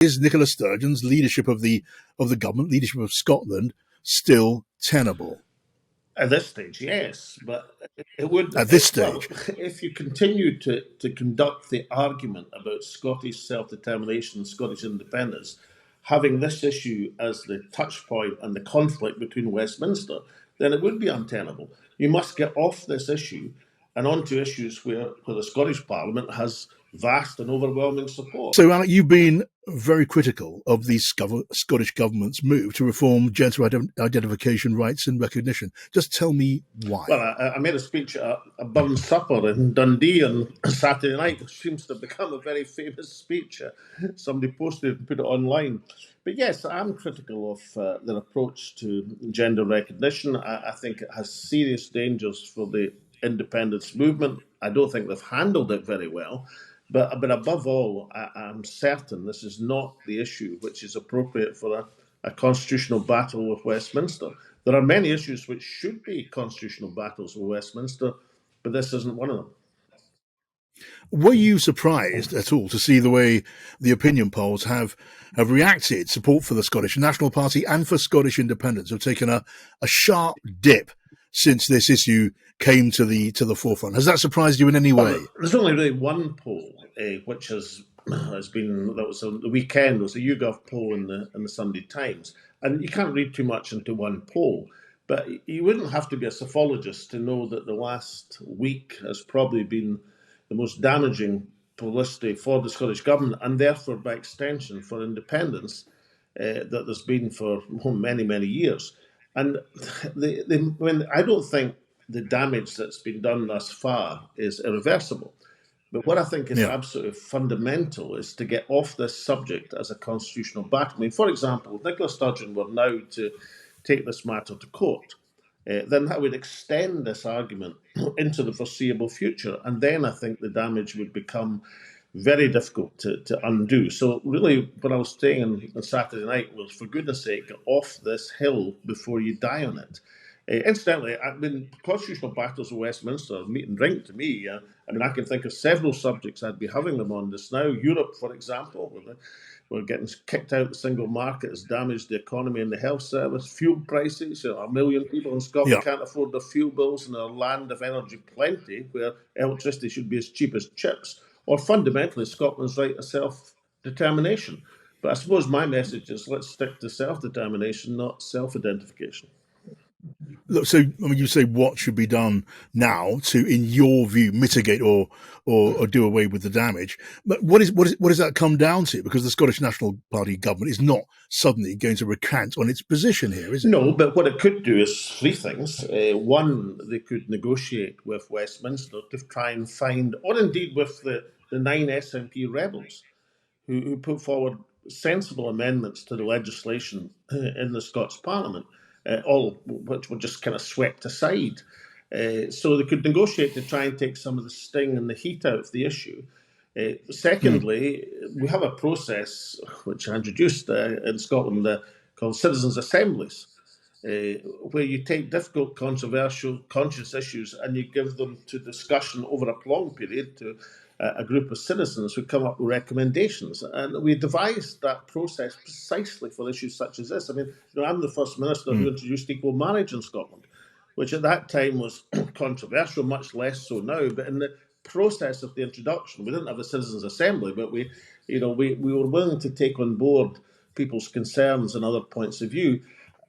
Is Nicola Sturgeon's leadership of the government, leadership of Scotland, still tenable? At this stage, yes, but it would. At this stage, if you continue to conduct the argument about Scottish self-determination, Scottish independence, having this issue as the touch point and the conflict between Westminster, then it would be untenable. You must get off this issue and onto issues where the Scottish Parliament has vast and overwhelming support. So, Alec, you've been very critical of the Scottish government's move to reform gender identification rights and recognition. Just tell me why. Well, I made a speech at a Burn supper in Dundee on Saturday night, which seems to have become a very famous speech. Somebody posted it and put it online. But yes, I'm critical of their approach to gender recognition. I think it has serious dangers for the independence movement. I don't think they've handled it very well. But above all, I'm certain this is not the issue which is appropriate for a constitutional battle with Westminster. There are many issues which should be constitutional battles with Westminster, but this isn't one of them. Were you surprised at all to see the way the opinion polls have reacted? Support for the Scottish National Party and for Scottish independence have taken a sharp dip since this issue came to the forefront. Has that surprised you in any way? Well, there's only really one poll which has been, that was on the weekend, it was a YouGov poll in the Sunday Times, and you can't read too much into one poll. But you wouldn't have to be a psephologist to know that the last week has probably been the most damaging publicity for the Scottish Government, and therefore, by extension, for independence, that there's been for many, many years. And I don't think the damage that's been done thus far is irreversible. But what I think is absolutely fundamental is to get off this subject as a constitutional battle. I mean, for example, if Nicola Sturgeon were now to take this matter to court, then that would extend this argument into the foreseeable future. And then I think the damage would become very difficult to undo. So really, what I was saying on Saturday night was, for goodness sake, get off this hill before you die on it. Incidentally, I mean, constitutional battles of Westminster are meat and drink to me. I mean, I can think of several subjects I'd be having them on just now. Europe, for example, we're getting kicked out of the single market, has damaged the economy and the health service. Fuel prices, 1 million people in Scotland can't afford their fuel bills in a land of energy plenty, where electricity should be as cheap as chips. Or fundamentally, Scotland's right to self-determination. But I suppose my message is, let's stick to self-determination, not self-identification. Look, so I mean, you say what should be done now to, in your view, mitigate or do away with the damage. But what does that come down to? Because the Scottish National Party government is not suddenly going to recant on its position here, is it? No, but what it could do is three things. One, they could negotiate with Westminster to try and find, or indeed with the 9 SNP rebels, who put forward sensible amendments to the legislation in the Scots Parliament, all which were just kind of swept aside. So they could negotiate to try and take some of the sting and the heat out of the issue. Secondly, we have a process which I introduced in Scotland called citizens' assemblies, where you take difficult, controversial, conscious issues and you give them to discussion over a long period to a group of citizens who come up with recommendations. And we devised that process precisely for issues such as this. I mean, I'm the first minister who introduced equal marriage in Scotland, which at that time was controversial, much less so now. But in the process of the introduction, we didn't have a citizens' assembly, but we were willing to take on board people's concerns and other points of view.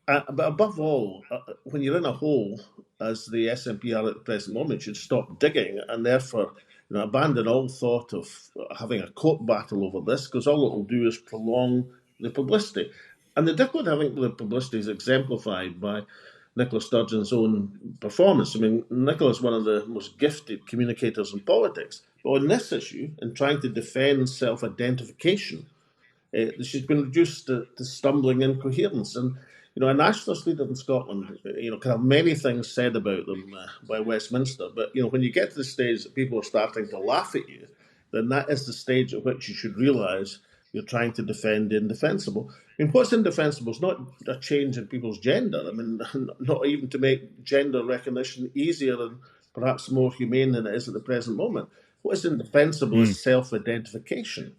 But above all, when you're in a hole, as the SNP are at the present moment, you should stop digging and therefore abandon all thought of having a court battle over this, because all it will do is prolong the publicity. And the difficulty, I think, with the publicity is exemplified by Nicola Sturgeon's own performance. I mean, Nicola is one of the most gifted communicators in politics. But on this issue, in trying to defend self-identification, she's been reduced to stumbling incoherence. And a nationalist leader in Scotland, can have many things said about them by Westminster, but when you get to the stage that people are starting to laugh at you, then that is the stage at which you should realise you're trying to defend the indefensible. I mean, what's indefensible is not a change in people's gender. I mean, not even to make gender recognition easier and perhaps more humane than it is at the present moment. What is indefensible is self-identification.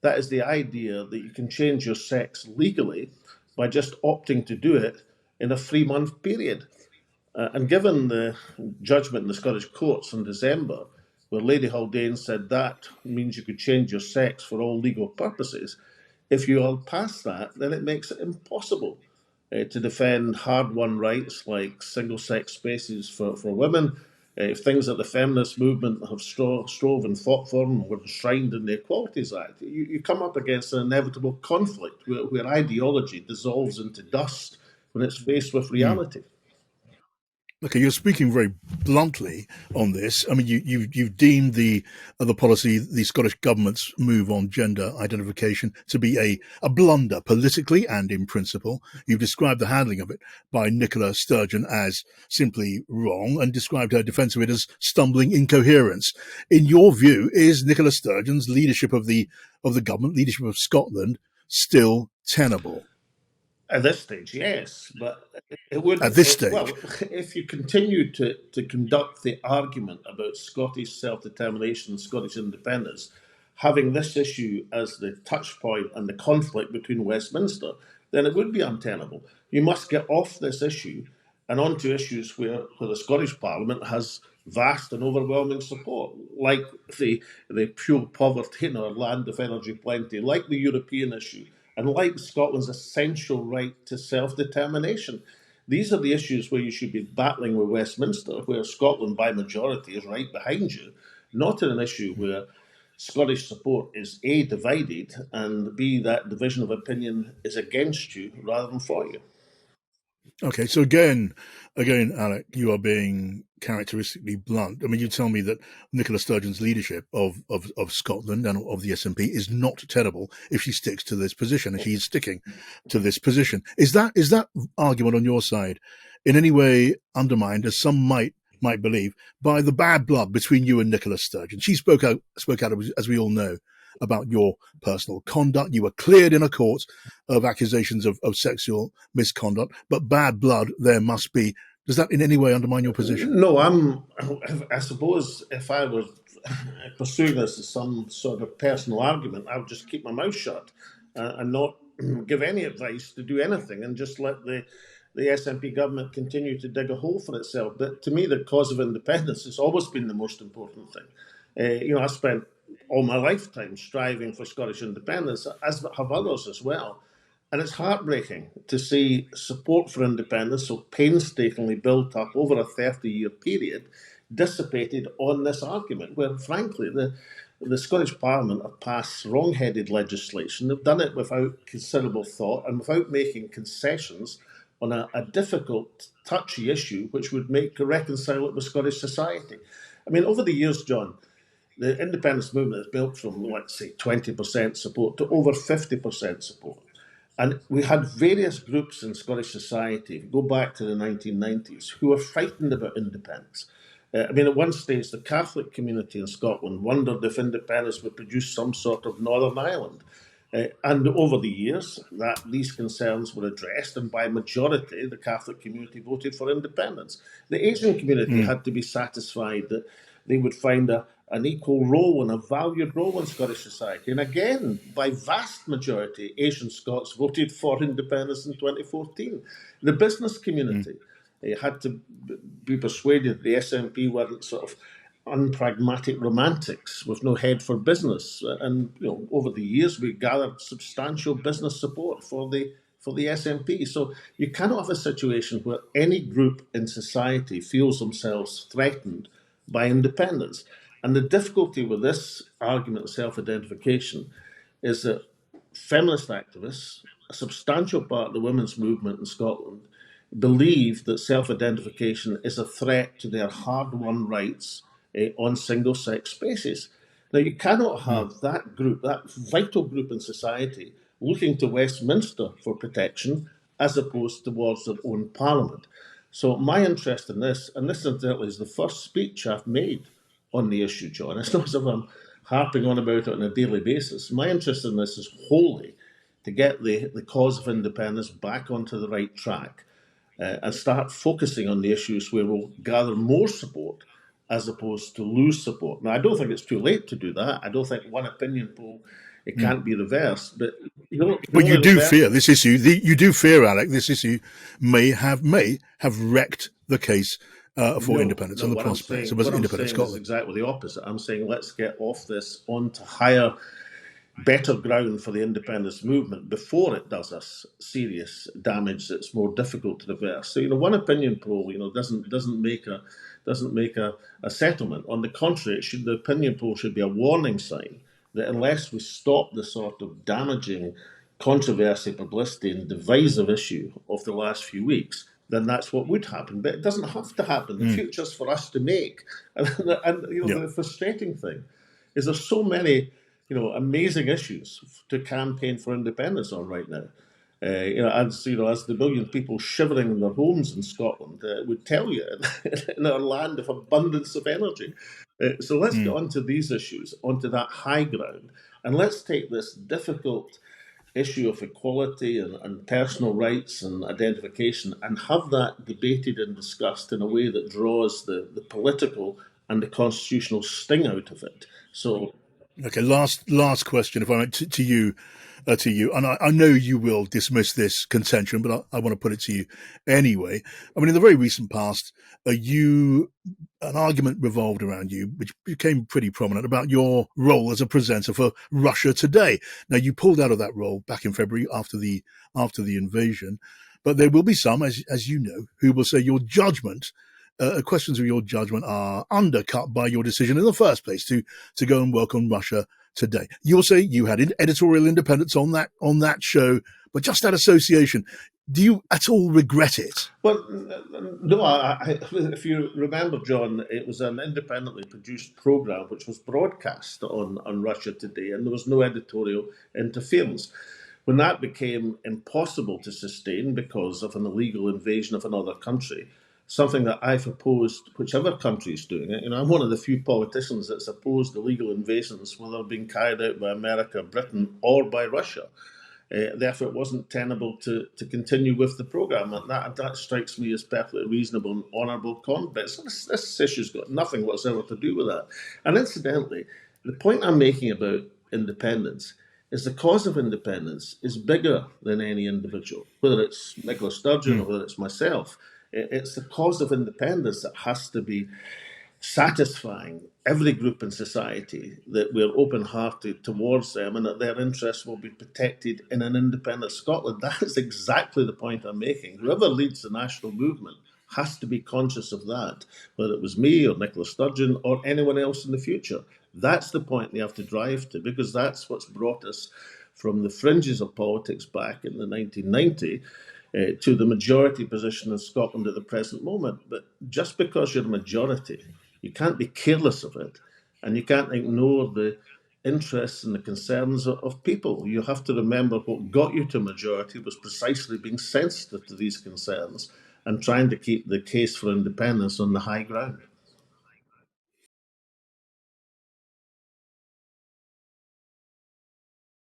That is the idea that you can change your sex legally by just opting to do it in a 3-month period. And given the judgment in the Scottish courts in December, where Lady Haldane said that means you could change your sex for all legal purposes, if you are past that, then it makes it impossible to defend hard-won rights like single-sex spaces for women, things that the feminist movement have strove and fought for and were enshrined in the Equalities Act. You come up against an inevitable conflict where ideology dissolves into dust when it's faced with reality. Okay, you're speaking very bluntly on this. I mean, you've deemed the policy, the Scottish government's move on gender identification, to be a blunder politically and in principle. You've described the handling of it by Nicola Sturgeon as simply wrong, and described her defence of it as stumbling incoherence. In your view, is Nicola Sturgeon's leadership of the government, leadership of Scotland, still tenable? At this stage, yes, but it would, At this stage? well, if you continue to conduct the argument about Scottish self-determination and Scottish independence, having this issue as the touch point and the conflict between Westminster, then it would be untenable. You must get off this issue and onto issues where the Scottish Parliament has vast and overwhelming support, like the pure poverty in our land of energy plenty, like the European issue, and like Scotland's essential right to self-determination. These are the issues where you should be battling with Westminster, where Scotland by majority is right behind you, not in an issue where Scottish support is A, divided, and B, that division of opinion is against you rather than for you. Okay, so again, Alec, you are being characteristically blunt. I mean, you tell me that Nicola Sturgeon's leadership of Scotland and of the SNP is not tenable if she sticks to this position, and she's sticking to this position. Is that argument on your side in any way undermined, as some might believe, by the bad blood between you and Nicola Sturgeon? She spoke out, as we all know, about your personal conduct. You were cleared in a court of accusations of sexual misconduct, but bad blood there must be. Does that in any way undermine your position? No, I suppose if I were pursuing this as some sort of personal argument, I would just keep my mouth shut and not give any advice to do anything and just let the SNP government continue to dig a hole for itself. But to me, the cause of independence has always been the most important thing. I spent all my lifetime striving for Scottish independence, as have others as well. And it's heartbreaking to see support for independence, so painstakingly built up over a 30-year period, dissipated on this argument, where frankly the Scottish Parliament have passed wrong-headed legislation. They've done it without considerable thought and without making concessions on a difficult, touchy issue which would reconcile it with Scottish society. I mean, over the years, John, the independence movement has built from, let's say, 20% support to over 50% support. And we had various groups in Scottish society, go back to the 1990s, who were frightened about independence. At one stage, the Catholic community in Scotland wondered if independence would produce some sort of Northern Ireland. And over the years, these concerns were addressed, and by majority, the Catholic community voted for independence. The Asian community had to be satisfied that they would find an equal role and a valued role in Scottish society. And again, by vast majority, Asian Scots voted for independence in 2014. The business community had to be persuaded the SNP weren't sort of unpragmatic romantics with no head for business. And over the years, we gathered substantial business support for the SNP. So you cannot have a situation where any group in society feels themselves threatened by independence. And the difficulty with this argument of self-identification is that feminist activists, a substantial part of the women's movement in Scotland, believe that self-identification is a threat to their hard-won rights on single-sex spaces. Now, you cannot have that group, that vital group in society, looking to Westminster for protection as opposed towards their own parliament. So my interest in this, and this incidentally is the first speech I've made on the issue, John. It's not as if I'm harping on about it on a daily basis. My interest in this is wholly to get the cause of independence back onto the right track and start focusing on the issues where we'll gather more support as opposed to lose support. Now, I don't think it's too late to do that. I don't think one opinion poll it can't be reversed. But you But only you do reverse. fear this issue. You do fear, Alec, this issue may have wrecked the case for No, independence no. and the prospects of What I'm independent saying is Scotland. exactly the opposite. I'm saying let's get off this onto higher, better ground for the independence movement before it does us serious damage that's more difficult to reverse. So one opinion poll doesn't make a settlement. On the contrary, the opinion poll should be a warning sign that unless we stop the sort of damaging controversy, publicity, and divisive issue of the last few weeks, then that's what would happen. But it doesn't have to happen. The future's for us to make. And Yep. the frustrating thing is there's so many amazing issues to campaign for independence on right now. As the million people shivering in their homes in Scotland would tell you, in our land of abundance of energy. So let's get onto these issues, onto that high ground, and let's take this difficult issue of equality and personal rights and identification and have that debated and discussed in a way that draws the political and the constitutional sting out of it. So Okay, last question, if I might, to you, and I know you will dismiss this contention, but I want to put it to you anyway. I mean, in the very recent past, an argument revolved around you, which became pretty prominent, about your role as a presenter for Russia Today. Now, you pulled out of that role back in February after the invasion, but there will be some, as you know, who will say your judgment. Questions of your judgment are undercut by your decision in the first place to go and work on Russia Today. You'll say you had editorial independence on that show, but just that association. Do you at all regret it? Well, no, if you remember, John, it was an independently produced programme which was broadcast on Russia Today, and there was no editorial interference. When that became impossible to sustain because of an illegal invasion of another country, something that I've opposed, whichever country is doing it. I'm one of the few politicians that's opposed illegal invasions, whether being carried out by America, Britain, or by Russia. Therefore, it wasn't tenable to continue with the programme. And that strikes me as perfectly reasonable and honourable conduct. So this issue's got nothing whatsoever to do with that. And incidentally, the point I'm making about independence is the cause of independence is bigger than any individual, whether it's Nicola Sturgeon or whether it's myself. It's the cause of independence that has to be satisfying every group in society, that we're open-hearted towards them and that their interests will be protected in an independent Scotland. That is exactly the point I'm making. Whoever leads the national movement has to be conscious of that, whether it was me or Nicola Sturgeon or anyone else in the future. That's the point they have to drive to, because that's what's brought us from the fringes of politics back in the 1990 to the majority position in Scotland at the present moment. But just because you're a majority, you can't be careless of it, and you can't ignore the interests and the concerns of people. You have to remember what got you to majority was precisely being sensitive to these concerns and trying to keep the case for independence on the high ground.